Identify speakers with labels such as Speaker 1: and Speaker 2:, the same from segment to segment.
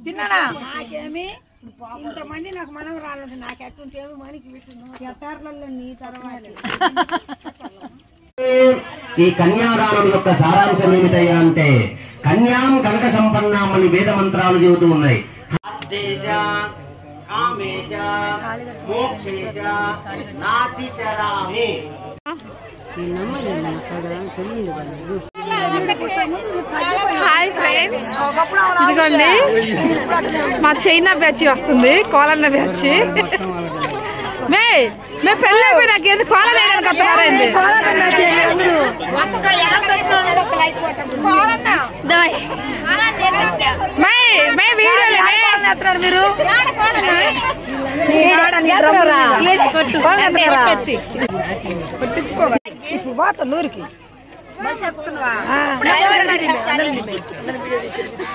Speaker 1: తిన్నానా నాకేమి ఇంతమంది నాకు మనం రాలేదు నాకు ఎట్టుంటేమి మనకి ఎట్టార్లలో నీ తర్వాత
Speaker 2: ఈ కన్యాదానం యొక్క సారాంశం ఏమిటయ్యా అంటే కన్యాం కనక సంపన్నాం అని వేద మంత్రాలు చెబుతూ ఉన్నాయి.
Speaker 3: హాయ్ ఫ్రెండ్స్, ఇదిగోండి మా చైనా బ్యాచ్ వస్తుంది, కోలన్న బ్యాచ్. మే పెళ్ళి అయిపోయి నాకు ఏది కోలనేది కొత్తగారైంది. మీరు నూరికి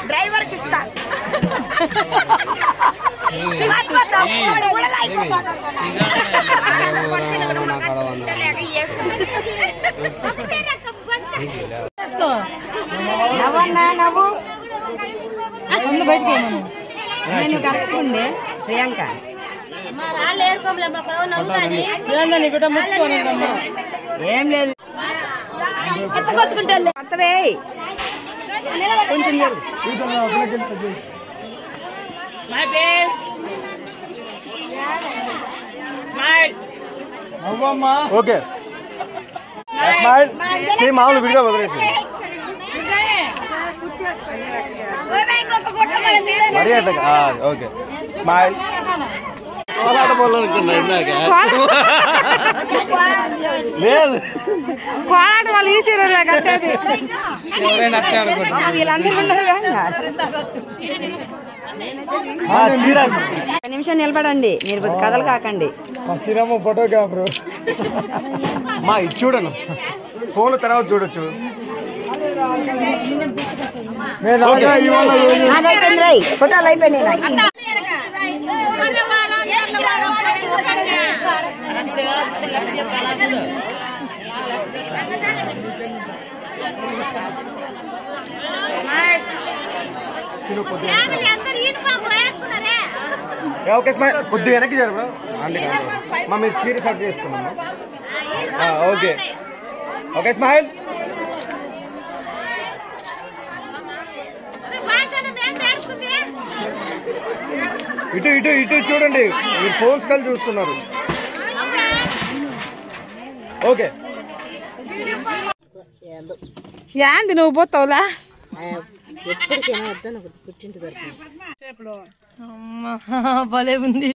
Speaker 1: డ్రైవర్ కి ఇస్తా నవ్వు బయటకి నేను కరెక్ట్ ఉండే ప్రియాంక ఏం లేదు అత్తవే కొంచెం
Speaker 4: ఓకే స్మైల్ చేయి మామూలు విడిగా వదిలేసి మరీ అట్లా ఓకే స్మైల్ లేదు
Speaker 3: కోలాట వాళ్ళు ఈ చీరలే కట్టేది.
Speaker 1: నిమిషం నిలబడండి, మీరు కథలు కాకండి.
Speaker 4: ఫోటోగ్రాఫర్ మా ఇది చూడను, ఫోన్ తర్వాత చూడొచ్చు.
Speaker 1: ఫోటోలు అయిపోయినాయి.
Speaker 4: ఓకే స్మైల్ కొద్దిగా వెనక్కి జరుగు మా మీరు చీర సెట్ చేసుకున్నాము. ఓకే ఓకే స్మైల్ ఇటు ఇటు ఇటు చూడండి, మీరు ఫోన్స్ కలిసి చూస్తున్నారు. ఓకే
Speaker 3: యాంది నువ్వు పోతావులా
Speaker 1: ఎప్పటికైనా వద్దాను పుట్టింటి
Speaker 3: భలే ఉంది.